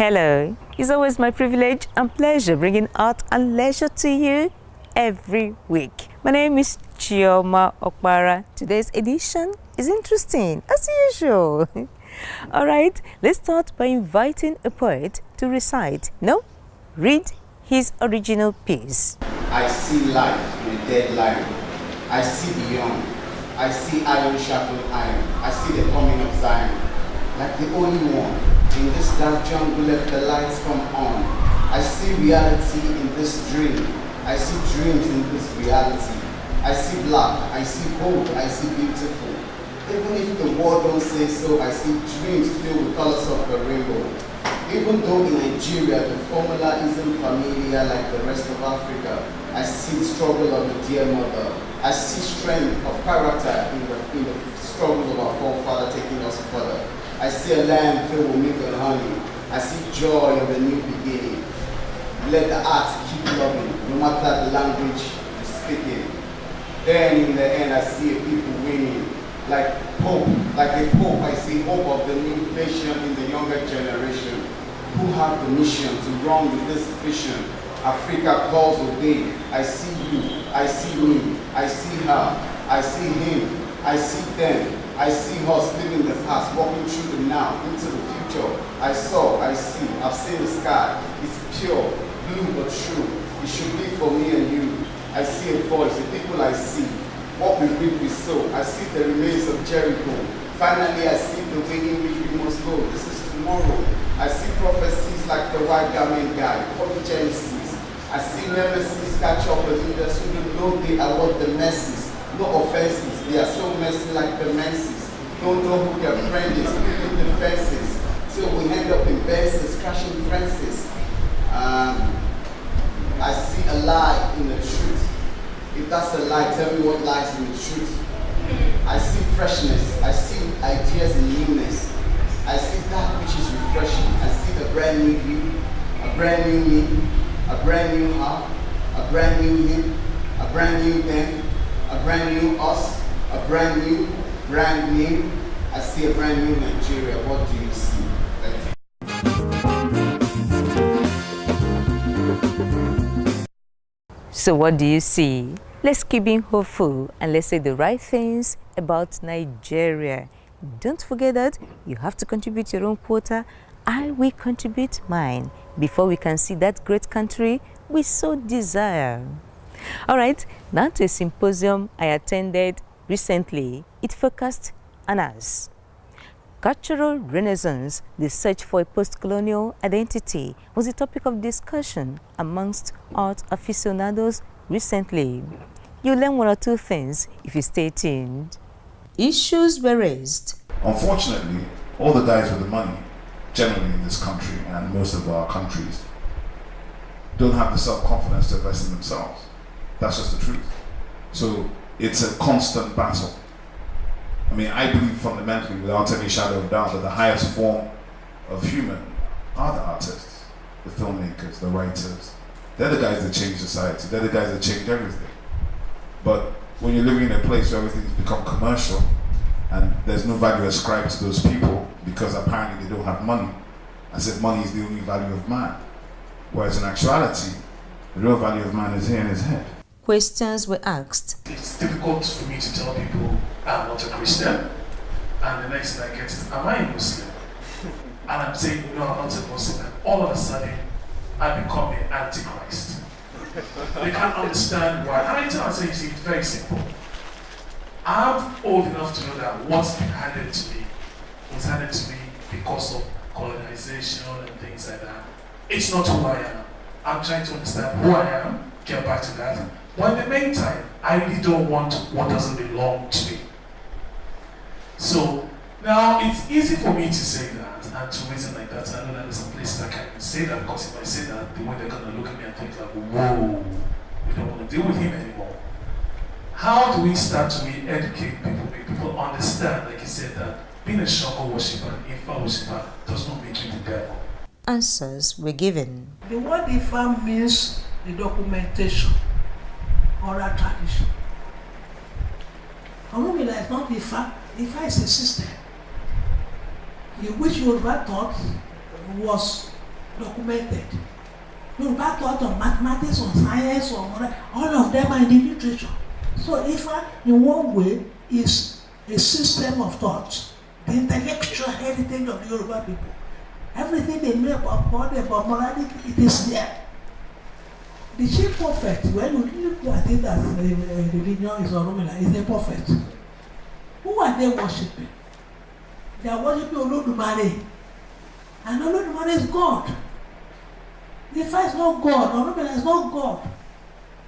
Hello, it's always my privilege and pleasure bringing art and leisure to you every week. My name is Chioma Okpara. Today's edition is interesting as usual. All right, let's start by inviting a poet to read his original piece. I see life in a dead line. I see beyond. I see iron shackled iron. I see the coming of Zion. Like the only one in this dark jungle, let the lights come on. I see reality in this dream. I see dreams in this reality. I see black. I see gold. I see beautiful. Even if the world don't say so, I see dreams filled with colors of the rainbow. Even though in Nigeria the formula isn't familiar like the rest of Africa, I see the struggle of the dear mother. I see strength of character in the struggles of our forefather taking us further. I see a land filled with milk and honey. I see joy of a new beginning. Let the arts keep loving, no matter the language you're speaking. Then in the end, I see a people winning. Like a pope, I see hope of the new nation in the younger generation who have the mission to run with this vision. Africa calls obey. I see you, I see me, I see her, I see him, I see them. I see us living the past, walking through the now, into the future. I see, I've seen the sky. It's pure, blue but true. It should be for me and you. I see a voice, the people I see. What we reap we sow. I see the remains of Jericho. Finally, I see the way in which we must go. This is tomorrow. I see prophecies like the white garment guy, Genesis. I see nemesis catch up with leaders who don't know they are what the messes. No offenses, they are so messy like the menses. Don't know who their friend is, building defenses. Till we end up in bases, crashing fences. I see a lie in the truth. If that's a lie, tell me what lies in the truth. I see freshness, I see ideas and newness. I see that which is refreshing. I see the brand new you, a brand new me, a brand new heart, a brand new him, a brand new them, a brand new us, a brand new. I see a brand new Nigeria. What do you see? So what do you see? Let's keep being hopeful and let's say the right things about Nigeria. Don't forget that you have to contribute your own quota. I will contribute mine before we can see that great country we so desire. All right, now to a symposium I attended recently. It focused on us. Cultural Renaissance, the search for a post-colonial identity, was the topic of discussion amongst art aficionados recently. You'll learn one or two things if you stay tuned. Issues were raised. Unfortunately, all the guys with the money, generally in this country and most of our countries, don't have the self-confidence to invest in themselves. That's just the truth. So it's a constant battle. I mean, I believe fundamentally, without any shadow of doubt, that the highest form of human are the artists, the filmmakers, the writers. They're the guys that change society. They're the guys that change everything. But when you're living in a place where everything's become commercial and there's no value ascribed to those people because apparently they don't have money, as if money is the only value of man. Whereas in actuality, the real value of man is here in his head. Questions were asked. It's difficult for me to tell people I'm not a Christian, and the next thing I get is, am I a Muslim? And I'm saying, no, I'm not a Muslim. And all of a sudden, I become the Antichrist. They can't understand why. And I tell them, it's very simple. I'm old enough to know that what's been handed to me was handed to me because of colonization and things like that. It's not who I am. I'm trying to understand who I am, get back to that. But in the meantime, I really don't want what doesn't belong to me. So now it's easy for me to say that and to reason like that. I know that there's some places I can't even say that, because if I say that, the way they're going to look at me and think like, whoa, we don't want to deal with him anymore. How do we start to re-educate people, make people understand, like you said, that being a Shango worshipper, an Ifa worshipper, does not make you the devil? Answers were given. The word Ifa means the documentation, oral tradition. Orumila is not Ifa. Ifa is a system in which Yoruba thought was documented. Yoruba taught on mathematics, on science, on all of them are in the literature. So Ifa, in one way, is a system of thought, the intellectual heritage of the Yoruba people. Everything they know about body, about morality, it is there. The chief prophet, when you look at it as a religion, is Orunmila, is a prophet. Who are they worshipping? They are worshipping Olodumare. And Olodumare is God. Ifa is not God, Orunmila is not God.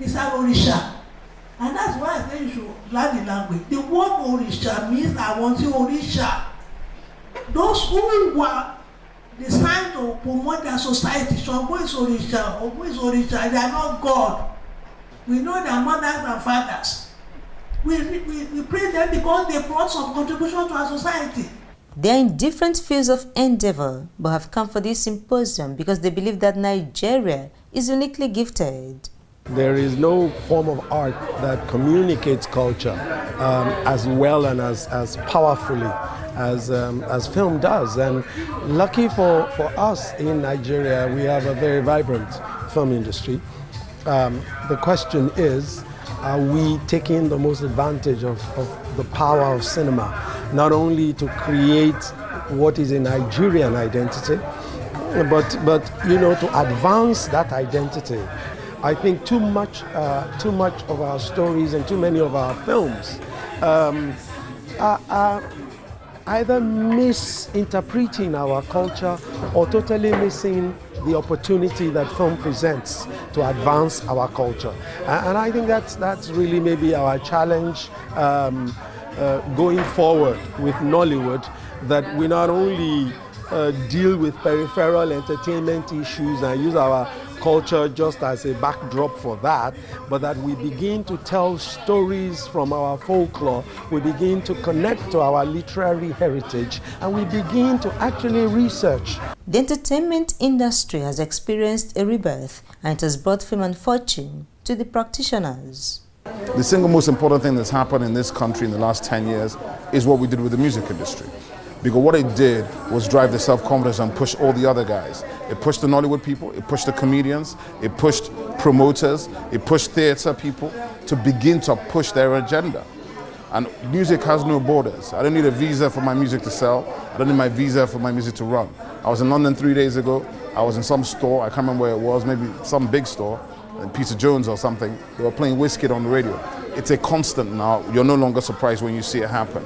It's an Orisha. And that's why I say you should learn the language. The word Orisha means I want you Orisha. Those who were designed to promote their society, Shango is Orisha, Ogun is Orisha, they are not God. We know their mothers and fathers. We praise them because they brought some contribution to our society. They are in different fields of endeavor, but have come for this symposium because they believe that Nigeria is uniquely gifted. There is no form of art that communicates culture as well and as powerfully as film does. And lucky for us in Nigeria, we have a very vibrant film industry. The question is, are we taking the most advantage of the power of cinema, not only to create what is a Nigerian identity, but you know, to advance that identity. I think too much of our stories and too many of our films are either misinterpreting our culture or totally missing the opportunity that film presents to advance our culture. And I think that's really maybe our challenge going forward with Nollywood, that we not only deal with peripheral entertainment issues and use our culture just as a backdrop for that, but that we begin to tell stories from our folklore, we begin to connect to our literary heritage, and we begin to actually research. The entertainment industry has experienced a rebirth, and it has brought fame and fortune to the practitioners. The single most important thing that's happened in this country in the last 10 years is what we did with the music industry. Because what it did was drive the self-confidence and push all the other guys. It pushed the Nollywood people, it pushed the comedians, it pushed promoters, it pushed theater people to begin to push their agenda. And music has no borders. I don't need a visa for my music to sell. I don't need my visa for my music to run. I was in London 3 days ago. I was in some store, I can't remember where it was, maybe some big store, Peter Jones or something. They were playing Wizkid on the radio. It's a constant now. You're no longer surprised when you see it happen.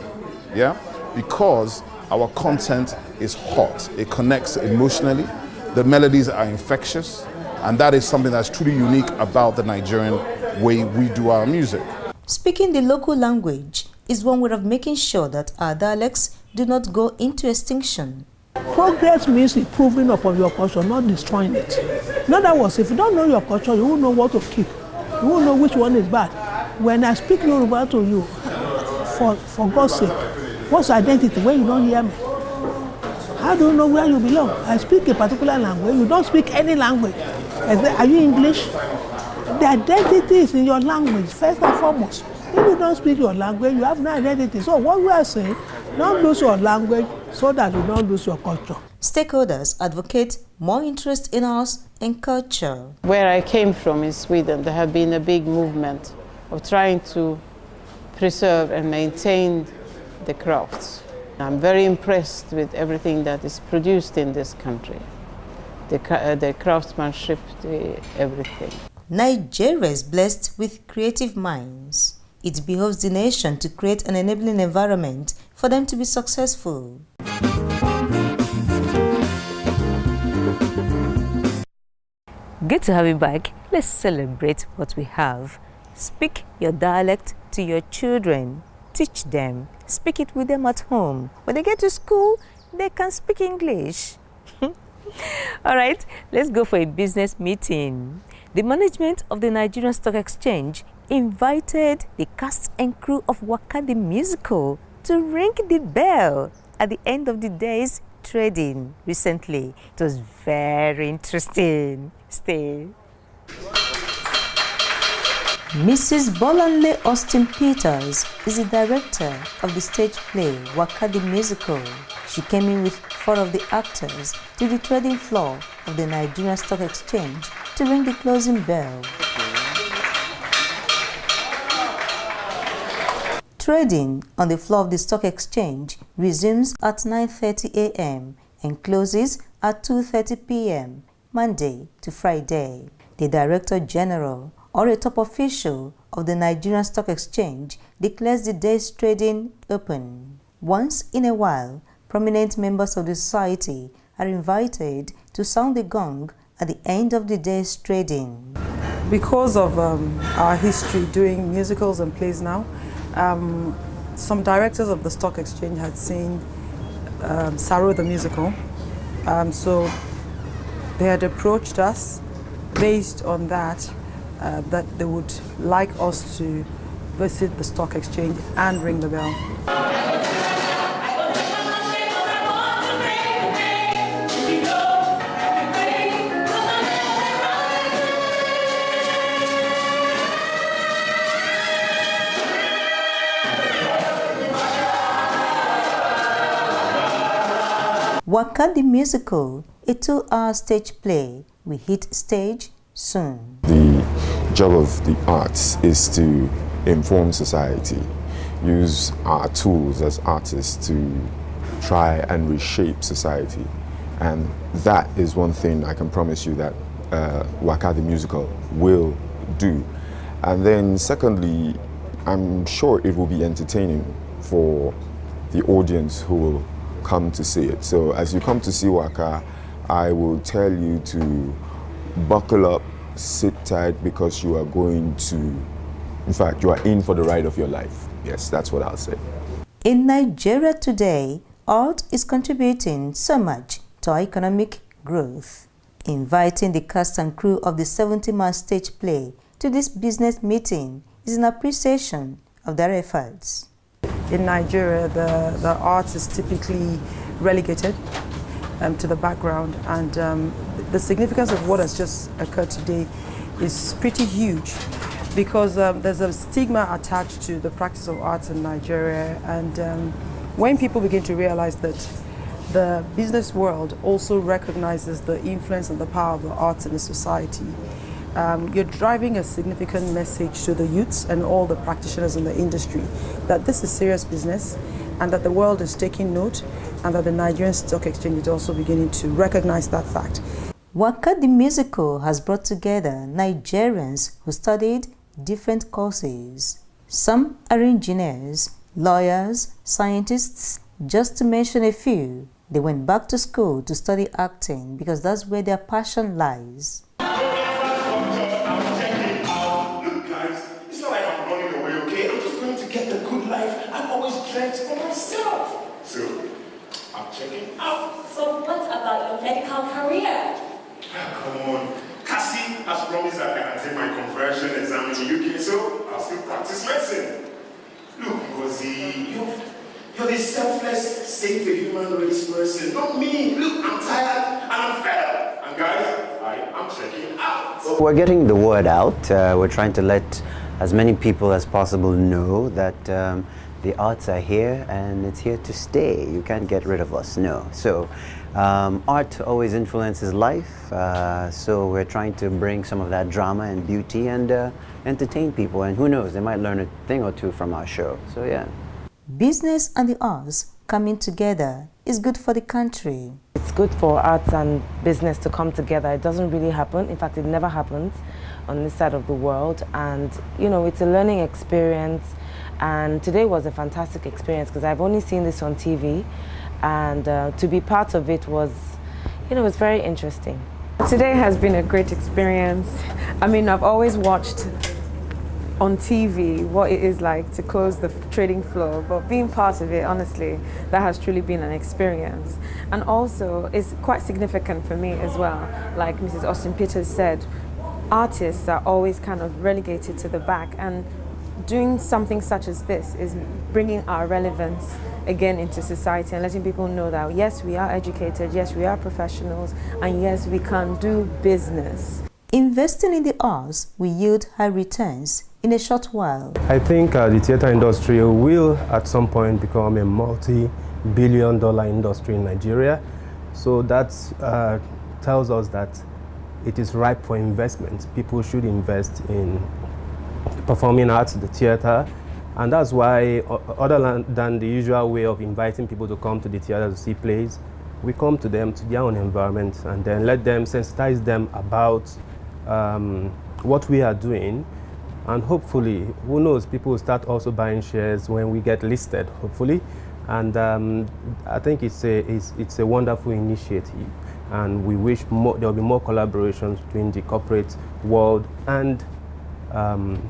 Yeah? Because our content is hot. It connects emotionally. The melodies are infectious. And that is something that's truly unique about the Nigerian way we do our music. Speaking the local language is one way of making sure that our dialects do not go into extinction. Progress means improving upon your culture, not destroying it. In other words, if you don't know your culture, you won't know what to keep. You won't know which one is bad. When I speak Yoruba to you, for God's sake, what's identity when you don't hear me? How do you know where you belong? I speak a particular language, you don't speak any language. Are you English? The identity is in your language, first and foremost. If you don't speak your language, you have no identity. So what we are saying, don't lose your language so that you don't lose your culture. Stakeholders advocate more interest in arts and culture. Where I came from in Sweden, there had been a big movement of trying to preserve and maintain the crafts. I'm very impressed with everything that is produced in this country. The craftsmanship, everything. Nigeria is blessed with creative minds. It behoves the nation to create an enabling environment for them to be successful. Good to have you back. Let's celebrate what we have. Speak your dialect to your children. Teach them. Speak it with them at home. When they get to school, they can speak English. All right, let's go for a business meeting. The management of the Nigerian Stock Exchange invited the cast and crew of Wakaa the musical to ring the bell at the end of the day's trading recently. It was very interesting. Stay. Mrs. Bolanle Austin Peters is the director of the stage play Wakaa the musical. She came in with 4 of the actors to the trading floor of the Nigerian Stock Exchange to ring the closing bell. Trading on the floor of the stock exchange resumes at 9:30 a.m. and closes at 2:30 p.m. Monday to Friday. The Director General or a top official of the Nigerian Stock Exchange declares the day's trading open. Once in a while, prominent members of the society are invited to sound the gong at the end of the day's trading. Because of our history doing musicals and plays now, some directors of the Stock Exchange had seen Saro the musical, so they had approached us based on that, that they would like us to visit the Stock Exchange and ring the bell. Wakaa the musical, a 2-hour stage play, will hit stage soon. The job of the arts is to inform society, use our tools as artists to try and reshape society. And that is one thing I can promise you that Wakaa the musical will do. And then secondly, I'm sure it will be entertaining for the audience who will come to see it. So as you come to see Wakaa, I will tell you to buckle up, sit tight, because you are going to, in fact, you are in for the ride of your life. Yes, that's what I'll say. In Nigeria today, art is contributing so much to our economic growth. Inviting the cast and crew of the 70-man stage play to this business meeting is an appreciation of their efforts. In Nigeria, the arts is typically relegated to the background, and the significance of what has just occurred today is pretty huge, because there's a stigma attached to the practice of arts in Nigeria, and when people begin to realize that the business world also recognizes the influence and the power of the arts in the society, you're driving a significant message to the youths and all the practitioners in the industry that this is serious business, and that the world is taking note, and that the Nigerian Stock Exchange is also beginning to recognize that fact. Wakaa the musical has brought together Nigerians who studied different courses. Some are engineers, lawyers, scientists, just to mention a few. They went back to school to study acting because that's where their passion lies. For myself. So, I'm checking out. So, what about your medical career? Come on. Cassie has promised that I can take my conversion exam in the UK, so I'll still practice medicine. Look, Ngozi, you're this selfless, save the human race person, not me. Look, I'm tired and I'm fed up. And guys, I'm checking out. We're getting the word out. We're trying to let as many people as possible know that the arts are here and it's here to stay. You can't get rid of us, no. So art always influences life, so we're trying to bring some of that drama and beauty and entertain people, and who knows, they might learn a thing or two from our show, so yeah. Business and the arts coming together is good for the country. It's good for arts and business to come together. It doesn't really happen. In fact, it never happens on this side of the world, and you know, it's a learning experience. And today was a fantastic experience because I've only seen this on TV, and to be part of it was, you know, it was very interesting. Today has been a great experience. I mean, I've always watched on TV what it is like to close the trading floor, but being part of it, honestly, that has truly been an experience. And also, it's quite significant for me as well. Like Mrs. Austin Peters said, artists are always kind of relegated to the back, and doing something such as this is bringing our relevance again into society and letting people know that yes, we are educated, yes, we are professionals, and yes, we can do business. Investing in the arts will yield high returns in a short while. I think the theatre industry will at some point become a multi-billion-dollar industry in Nigeria. So that's tells us that it is ripe for investment. People should invest in performing arts, the theater, and that's why, other than the usual way of inviting people to come to the theater to see plays, we come to them, to their own environment, and then let them sensitize them about what we are doing. And hopefully, who knows, people will start also buying shares when we get listed, hopefully. And I think it's a wonderful initiative. And we wish there will be more collaborations between the corporate world and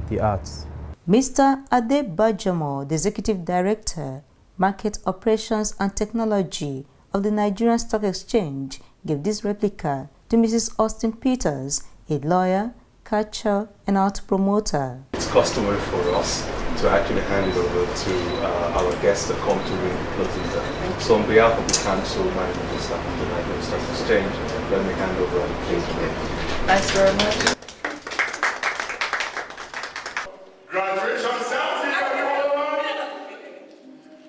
the arts. Mr. Ade Bajamo, the Executive Director, Market Operations and Technology of the Nigerian Stock Exchange, gave this replica to Mrs. Austin Peters, a lawyer, catcher, and art promoter. It's customary for us to actually hand it over to our guests that come to read the closing bell. So on behalf of the Council, management staff of the Nigerian Stock Exchange, let me hand over and close the bell. Thanks very much. Graduation selfie, everyone!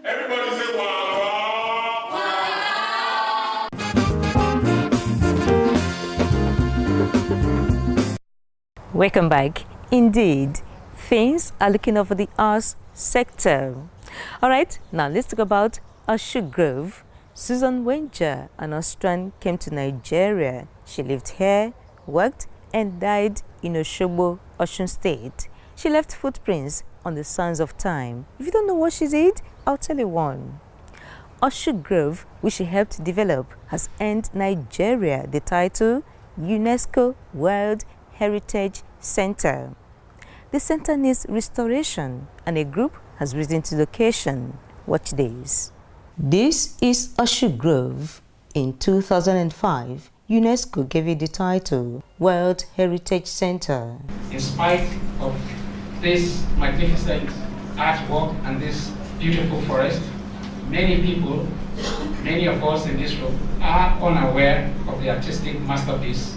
Everybody say Wakaa! Welcome back. Indeed, things are looking up for the arts sector. All right, now let's talk about Osun Grove. Susan Wenger, an Austrian, came to Nigeria. She lived here, worked, and died in Osogbo, Osun State. She left footprints on the sands of time. If you don't know what she did, I'll tell you one. Osun Grove, which she helped develop, has earned Nigeria the title UNESCO World Heritage Center. The center needs restoration, and a group has risen to location. Watch this. This is Osun Grove. In 2005, UNESCO gave it the title World Heritage Center. In spite of this magnificent artwork and this beautiful forest, many people, many of us in this room, are unaware of the artistic masterpiece,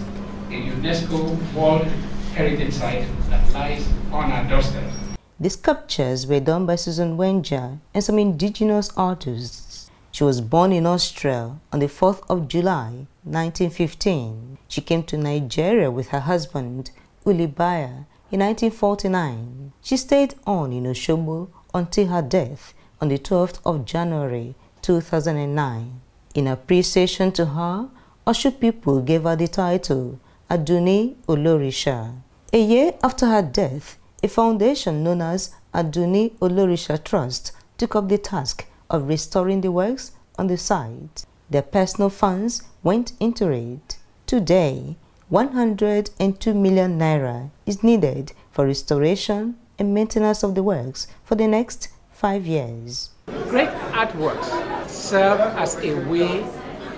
a UNESCO World Heritage Site that lies on our doorstep. The sculptures were done by Susan Wenger and some indigenous artists. She was born in Austria on the 4th of July, 1915. She came to Nigeria with her husband, Ulibaya, in 1949. She stayed on in Osogbo until her death on the 12th of January, 2009. In appreciation to her, Osun people gave her the title Aduni Olorisha. A year after her death, a foundation known as Aduni Olorisha Trust took up the task of restoring the works on the site. Their personal funds went into it. Today, 102 million naira is needed for restoration and maintenance of the works for the next 5 years. Great artworks serve as a way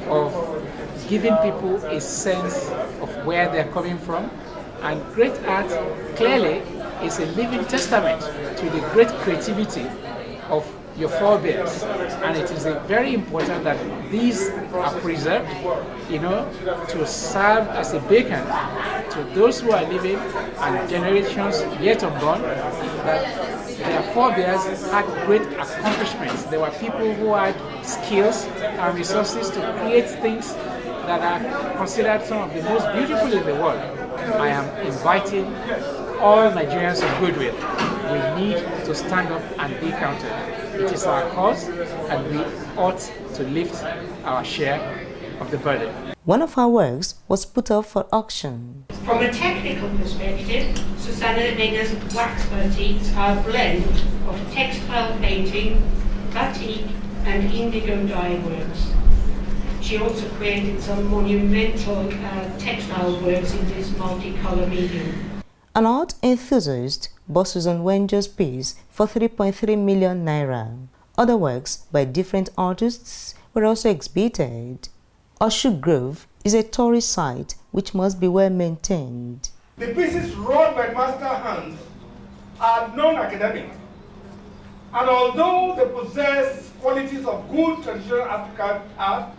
of giving people a sense of where they're coming from, and great art clearly is a living testament to the great creativity of your forebears, and it is very important that these are preserved, to serve as a beacon to those who are living and generations yet unborn, that their forebears had great accomplishments. There were people who had skills and resources to create things that are considered some of the most beautiful in the world. I am inviting all Nigerians of goodwill. We need to stand up and be counted. It is our cause, and we ought to lift our share of the burden. One of her works was put up for auction. From a technical perspective, Susanna Wenger's wax boutiques are a blend of textile painting, batik, and indigo dye works. She also created some monumental textile works in this multicolour medium. An art enthusiast bought Susan Wenger's piece for 3.3 million naira. Other works by different artists were also exhibited. Osun Grove is a tourist site which must be well maintained. The pieces wrought by master hands are non-academic, and although they possess qualities of good traditional African art,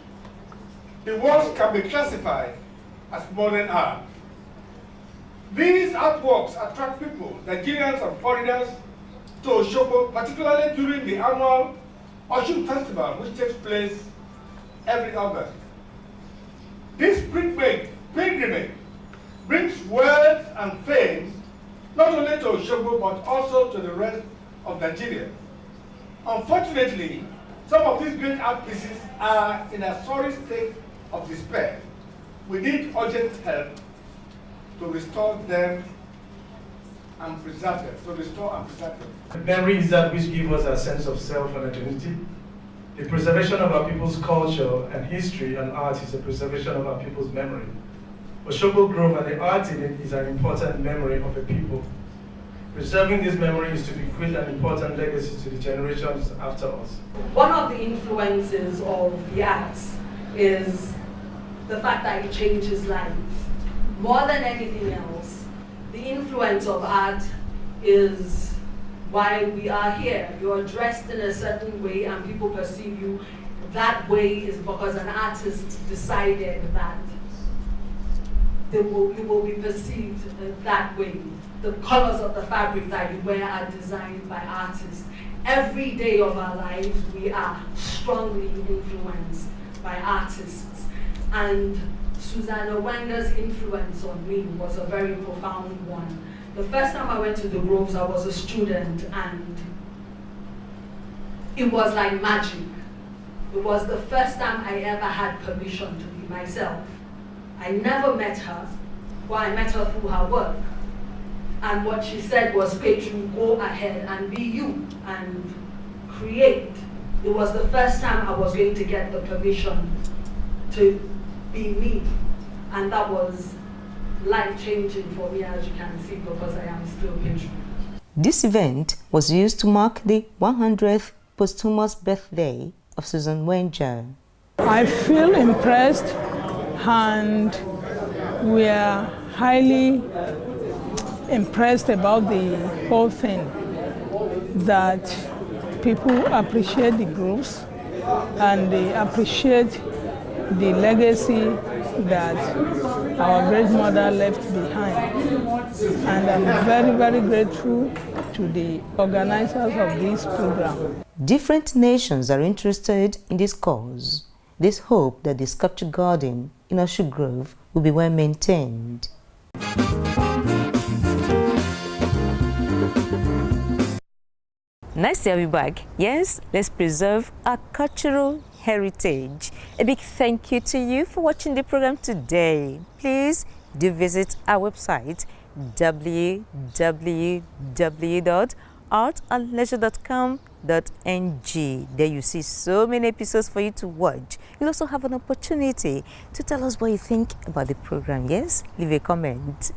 the works can be classified as modern art. These artworks attract people, Nigerians and foreigners, to Osogbo, particularly during the annual Osun Festival, which takes place every August. This pilgrimage brings wealth and fame not only to Osogbo but also to the rest of Nigeria. Unfortunately, some of these great art pieces are in a sorry state of despair. We need urgent help to restore them and preserve them. Memory is that which gives us a sense of self and identity. The preservation of our people's culture and history and art is the preservation of our people's memory. Osogbo Grove and the art in it is an important memory of a people. Preserving this memory is to bequeath an important legacy to the generations after us. One of the influences of the arts is the fact that it changes lives. More than anything else, the influence of art is why we are here. You're dressed in a certain way and people perceive you that way is because an artist decided that you will be perceived that way. The colors of the fabric that you wear are designed by artists. Every day of our lives, we are strongly influenced by artists. And Susanna Wenger's influence on me was a very profound one. The first time I went to the Groves, I was a student, and it was like magic. It was the first time I ever had permission to be myself. I never met her, but I met her through her work. And what she said was, Petru, go ahead and be you and create. It was the first time I was going to get the permission to be me. And that was life-changing for me, as you can see, because I am still Petru. This event was used to mark the 100th posthumous birthday of Susan Wenger. I feel impressed, and we are highly impressed about the whole thing, that people appreciate the groups and they appreciate the legacy that our great mother left behind. And I'm very, very grateful to the organizers of this program. Different nations are interested in this cause. There's hope that the sculpture garden in Osun Grove will be well maintained. Nice to have you back. Yes, let's preserve our cultural heritage. A big thank you to you for watching the program today. Please do visit our website www.artandleisure.com.ng. There you see so many episodes for you to watch. You'll also have an opportunity to tell us what you think about the program. Yes, leave a comment.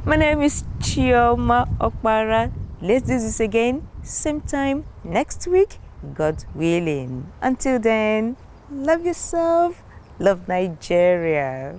My name is Chioma Okpara. Let's do this again, same time next week, God willing. Until then, love yourself, love Nigeria.